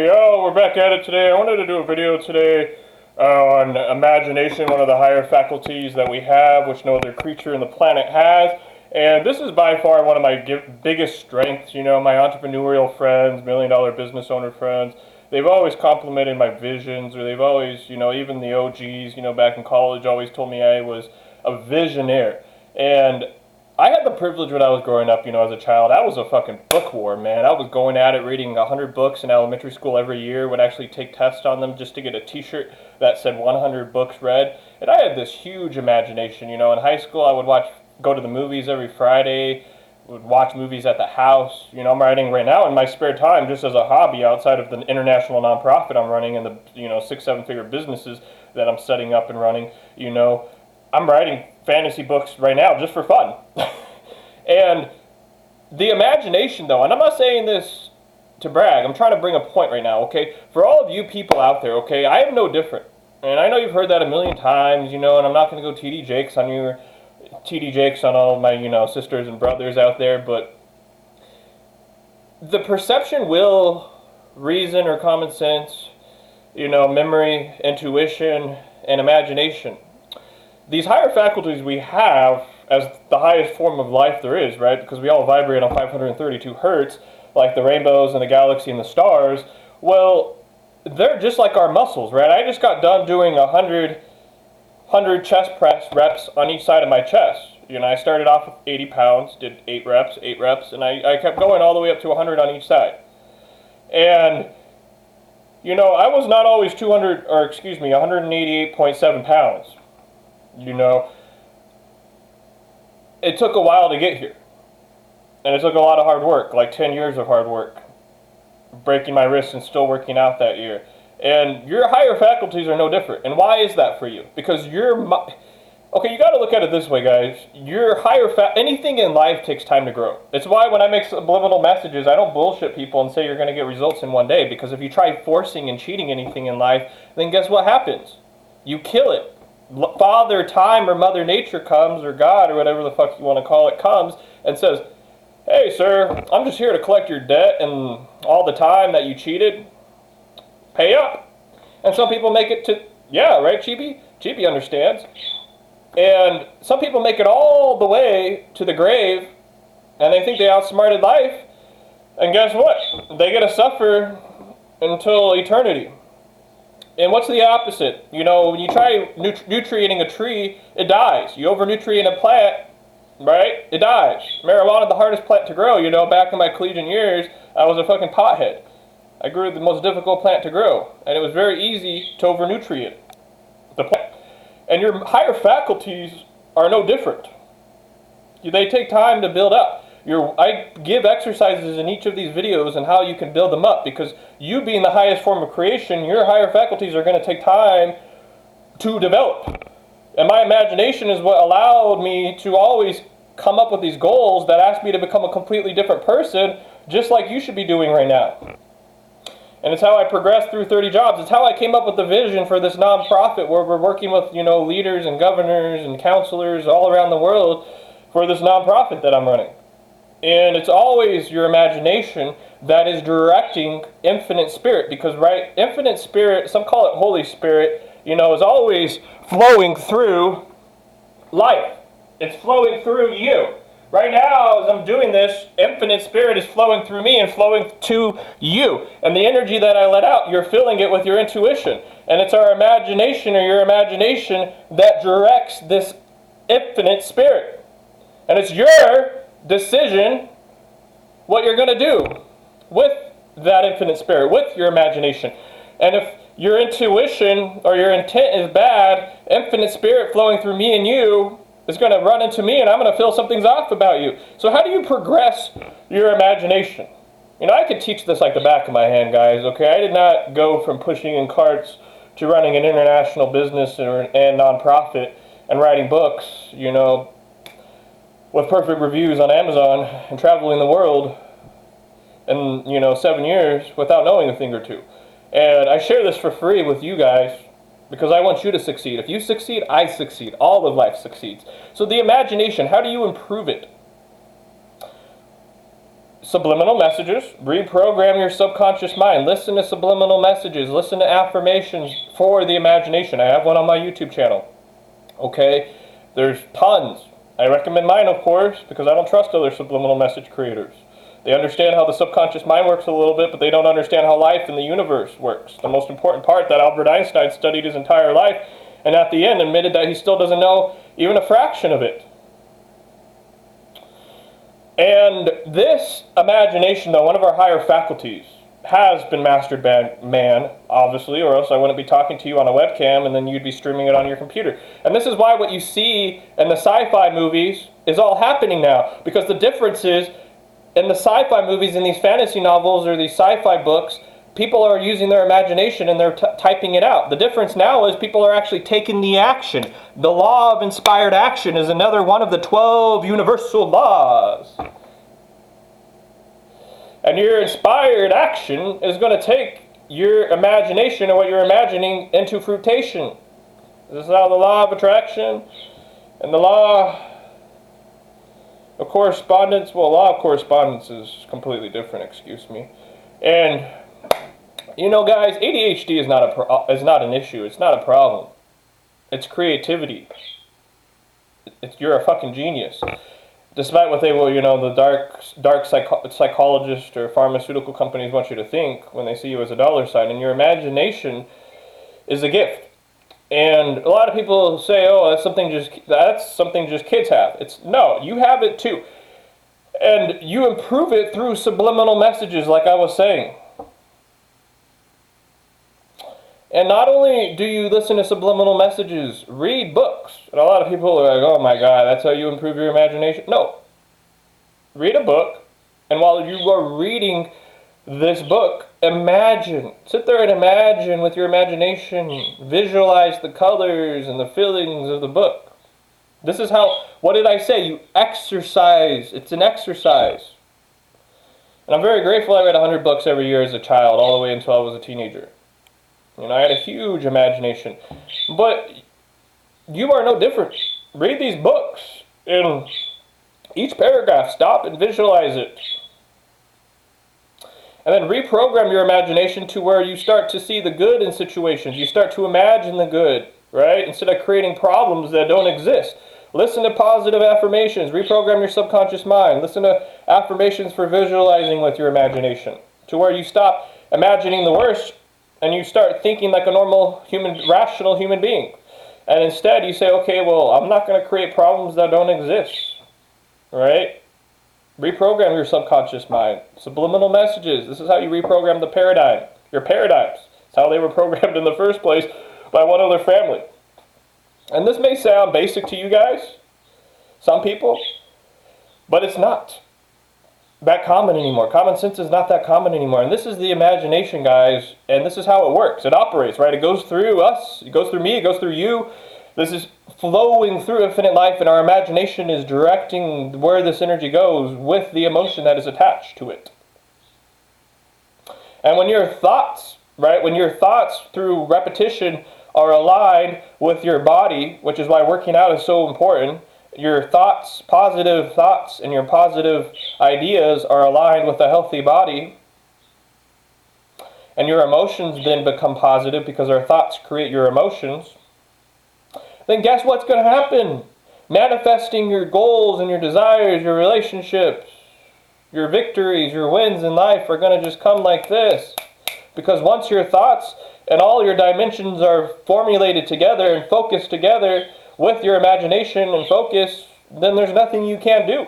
Hey, yo, we're back at it today. I wanted to do a video today on imagination, one of the higher faculties that we have, which no other creature in the planet has. And this is by far one of my biggest strengths. You know, my entrepreneurial friends, million-dollar business owner friends, they've always complimented my visions, or they've always, even the OGs, back in college always told me I was a visionaire. And I had the privilege when I was growing up, as a child. I was a fucking bookworm, man. I was going at it, reading 100 books in elementary school every year, would actually take tests on them just to get a t-shirt that said 100 books read. And I had this huge imagination, in high school I would go to the movies every Friday, would watch movies at the house. I'm writing right now in my spare time just as a hobby outside of the international nonprofit I'm running and the, 6-7 figure businesses that I'm setting up and running, I'm writing fantasy books right now just for fun. And the imagination, though, and I'm not saying this to brag, I'm trying to bring a point right now, okay? For all of you people out there, okay, I am no different. And I know you've heard that a million times, and I'm not going to go TD Jakes on all my, sisters and brothers out there, but the perception, will, reason, or common sense, memory, intuition, and imagination. These higher faculties we have as the highest form of life there is, right? Because we all vibrate on 532 hertz, like the rainbows and the galaxy and the stars. Well, they're just like our muscles, right? I just got done doing 100 chest press reps on each side of my chest. I started off with 80 pounds, did 8 reps, and I kept going all the way up to 100 on each side. And, I was not always 188.7 pounds. It took a while to get here. And it took a lot of hard work, like 10 years of hard work. Breaking my wrist and still working out that year. And your higher faculties are no different. And why is that for you? Because okay, you got to look at it this way, guys. Your anything in life takes time to grow. It's why when I make subliminal messages, I don't bullshit people and say you're going to get results in one day. Because if you try forcing and cheating anything in life, then guess what happens? You kill it. Father Time or Mother Nature comes, or God, or whatever the fuck you want to call it, comes and says, hey, sir, I'm just here to collect your debt and all the time that you cheated. Pay up. And some people make it to, yeah, right, Chibi? Chibi understands. And some people make it all the way to the grave, and they think they outsmarted life. And guess what? They get to suffer until eternity. And what's the opposite? When you try nutrienting a tree, it dies. You over-nutrient a plant, right? It dies. Marijuana, the hardest plant to grow. Back in my collegiate years, I was a fucking pothead. I grew the most difficult plant to grow. And it was very easy to over-nutrient the plant. And your higher faculties are no different. They take time to build up. I give exercises in each of these videos and how you can build them up, because you being the highest form of creation, your higher faculties are going to take time to develop. And my imagination is what allowed me to always come up with these goals that ask me to become a completely different person, just like you should be doing right now. And it's how I progressed through 30 jobs. It's how I came up with the vision for this nonprofit where we're working with, leaders and governors and counselors all around the world for this nonprofit that I'm running. And it's always your imagination that is directing infinite spirit, because, right, infinite spirit, some call it Holy Spirit, is always flowing through life. It's flowing through you. Right now, as I'm doing this, infinite spirit is flowing through me and flowing to you. And the energy that I let out, you're filling it with your intuition. And it's our imagination, or your imagination, that directs this infinite spirit. And it's your decision what you're going to do with that infinite spirit, with your imagination. And if your intuition or your intent is bad, infinite spirit flowing through me and you is going to run into me, and I'm going to feel something's off about you. So how do you progress your imagination? I could teach this like the back of my hand, guys, okay? I did not go from pushing in carts to running an international business and nonprofit and writing books, with perfect reviews on Amazon and traveling the world in, 7 years without knowing a thing or two. And I share this for free with you guys because I want you to succeed. If you succeed, I succeed. All of life succeeds. So the imagination, how do you improve it? subliminal messages. Reprogram your subconscious mind. Listen to subliminal messages. Listen to affirmations for the imagination. I have one on my YouTube channel. Okay? There's tons. I recommend mine, of course, because I don't trust other subliminal message creators. They understand how the subconscious mind works a little bit, but they don't understand how life in the universe works. The most important part that Albert Einstein studied his entire life, and at the end admitted that he still doesn't know even a fraction of it. And this imagination, though, one of our higher faculties, has been mastered by man, obviously, or else I wouldn't be talking to you on a webcam and then you'd be streaming it on your computer. And this is why what you see in the sci-fi movies is all happening now. Because the difference is, in the sci-fi movies, in these fantasy novels or these sci-fi books, people are using their imagination and they're typing it out. The difference now is people are actually taking the action. The law of inspired action is another one of the 12 universal laws. And your inspired action is going to take your imagination and what you're imagining into fruition. This is how the law of attraction and the law of correspondence, well, law of correspondence is completely different, excuse me. And, you know, guys, ADHD is not an issue. It's not a problem. It's creativity. You're a fucking genius. Despite what they will, you know, the dark psychologist or pharmaceutical companies want you to think when they see you as a dollar sign, and your imagination is a gift. And a lot of people say, "Oh, that's something just kids have." No, you have it too, and you improve it through subliminal messages, like I was saying. And not only do you listen to subliminal messages, read books. And a lot of people are like, "Oh my God, that's how you improve your imagination." No. Read a book, and while you are reading this book, imagine. Sit there and imagine with your imagination. Visualize the colors and the feelings of the book. This is how, what did I say? You exercise. It's an exercise. And I'm very grateful I read 100 books every year as a child, all the way until I was a teenager. You know, I had a huge imagination. But you are no different. Read these books. In each paragraph, stop and visualize it. And then reprogram your imagination to where you start to see the good in situations. You start to imagine the good, right? Instead of creating problems that don't exist. Listen to positive affirmations. Reprogram your subconscious mind. Listen to affirmations for visualizing with your imagination. To where you stop imagining the worst and you start thinking like a normal rational human being. And instead you say, okay, well, I'm not going to create problems that don't exist. Right? Reprogram your subconscious mind. Subliminal messages. This is how you reprogram the paradigm. Your paradigms. It's how they were programmed in the first place by one other family. And this may sound basic to you guys, some people, but it's not that common anymore. Common sense is not that common anymore. And this is the imagination, guys, and this is how it works. It operates, right? It goes through us, it goes through me, it goes through you. This is flowing through infinite life, and our imagination is directing where this energy goes with the emotion that is attached to it. And when your thoughts, right, when your thoughts through repetition are aligned with your body, which is why working out is so important, your thoughts, positive thoughts, and your positive ideas are aligned with a healthy body, and your emotions then become positive because our thoughts create your emotions, then guess what's going to happen? Manifesting your goals and your desires, your relationships, your victories, your wins in life are going to just come like this. Because once your thoughts and all your dimensions are formulated together and focused together with your imagination and focus, then there's nothing you can't do.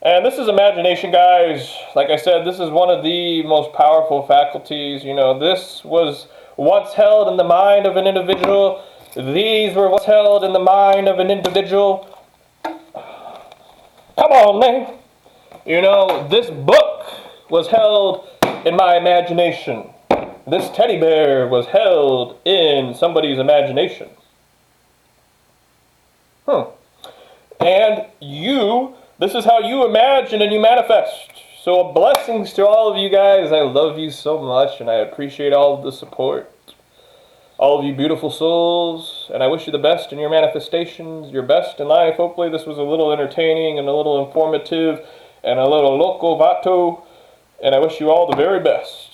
And this is imagination, guys. Like I said, this is one of the most powerful faculties. You know, this was once held in the mind of an individual. These were once held in the mind of an individual. Come on, man. You know, this book was held in my imagination. This teddy bear was held in somebody's imagination. And you, this is how you imagine and you manifest. So blessings to all of you guys. I love you so much and I appreciate all of the support. all of you beautiful souls, and I wish you the best in your manifestations, your best in life. Hopefully this was a little entertaining and a little informative and a little loco vato, and I wish you all the very best.